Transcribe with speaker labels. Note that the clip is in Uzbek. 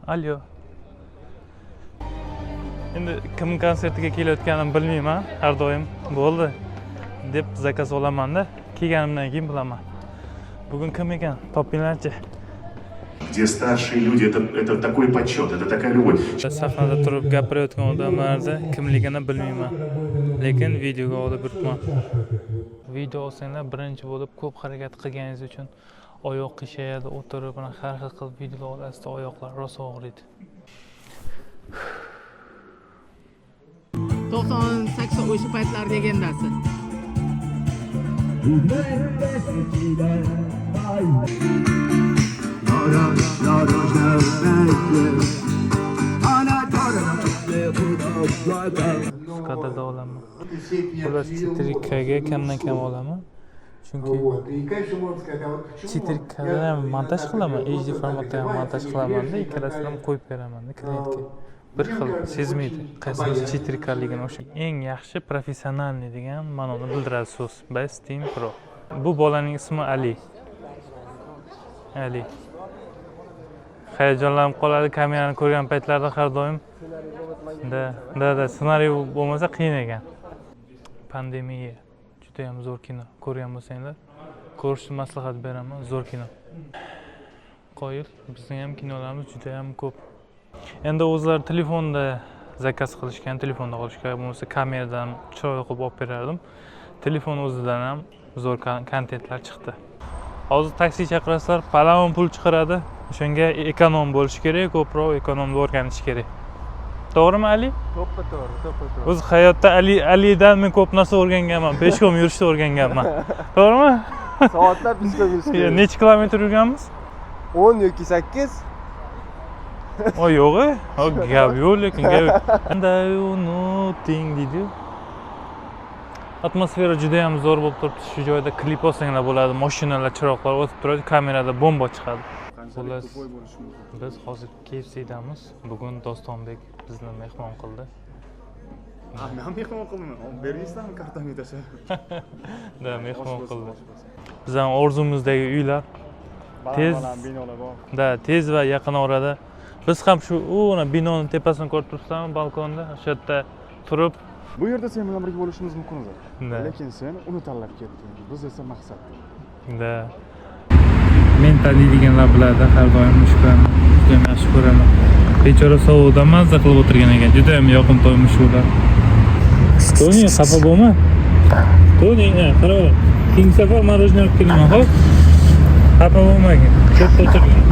Speaker 1: Alyo. Endi kim konsertiga kelayotganimni bilmayman, har doim bo'ldi deb zakaz olaman-da, kelganimdan keyin bilaman. Bugun kim ekan? Topinglarchi.
Speaker 2: Где старшие люди, это такой почет, это такая любовь.
Speaker 1: Sahnada turib gapirayotgan odamlarni kimligini bilmayman, lekin videoga olib yuribman. Video olsanglar birinchi bo'lib ko'p harakat qilganingiz uchun oyoq qiyshayadi, o'tirib har xil qilib videolar olasizda oyoqlar rosa og'riydi.
Speaker 3: 98 o'sha paytlar degandasi.
Speaker 1: Qadrda olaman. Xullas chitrikaga kamdan kam olaman. Chunki chitrikada ham montaj qilaman, HD formatda ham montaj qilaman-da, ikkalasini ham qo'yib beraman klientga. Bir xil sezmaydi, qaysi chitrikaligini o'sha. Eng yaxshi professionalniy degan ma'noni bildiradi so'z. Best Team Pro. Bu bolaning ismi Ali. Ali. Hayajonlanib qoladi kamerani ko'rgan paytlarda har doim. Da, ssenariy bo'lmasa qiyin ekan. Pandemiya juda ham zo'r kino. Ko'rgan bo'lsanglar, ko'rishni maslahat beraman, zo'r kino. Qoyil, bizning ham kinolarimiz juda ham ko'p. Endi o'zlari telefonda zakaz qilishgan, telefonda olishgan, bo'lmasa kameradan chiroyli qilib olib berardim. Telefon o'zidan ham zo'r kontentlar chiqdi. Hozir taksi chaqirasizlar, palavon pul chiqaradi. O'shanga ekonom bo'lish kerak, ko'proq ekonomni o'rganish kerak. To'g'rimi, Ali?
Speaker 4: To'ppa-to'g'ri.
Speaker 1: O'z hayotda Alidan men ko'p narsa o'rganganman. Peshkom yurishni o'rganganman. To'g'rimi?
Speaker 4: Soatlab peshkom yurishga.
Speaker 1: Necha kilometr yurganmiz?
Speaker 4: 10 yoki 8.
Speaker 1: O yo'q-ku. O gap yo'q, lekin gap. Qanday unuting deydi. Atmosfera juda ham zo'r bo'lib turibdi. Shu joyda klip olsanglar bo'ladi. Mashinalar, chiroqlar o'tib turadi, kamerada bomba chiqadi. Xullas, biz hozir KFC'damiz. Bugun Dostonbek bizni mehmon qildi.
Speaker 4: Men mehmon qildim. Berdingizlarmi kartamni tashlab?
Speaker 1: Da, mehmon qildi. Bizning orzumuzdagi uylar tez
Speaker 4: binolar bor.
Speaker 1: Da, tez va yaqin orada. Biz ham shu binoning tepasini ko'rib turibsanmi, balkonda, o'sha yerda turib.
Speaker 4: Bu yerda sen bilan birga bo'lishimiz mumkin edi.
Speaker 1: Da.
Speaker 4: Lekin sen uni tanlab ketding. Biz esa maqsad.
Speaker 1: Da. Men taniydiganlar biladi, har doim mushuklarni juda ham yaxshi ko'raman. Bechora sovuqda mazza qilib o'tirgan ekan. Juda ham yoqimtoy mushuklar. Toni, xafa bo'lma. Toni, qarab ol. Keyingi safar marojniy olib kelaman, xo'p? Xafa bo'lmagin. Ko'p o'tirgin.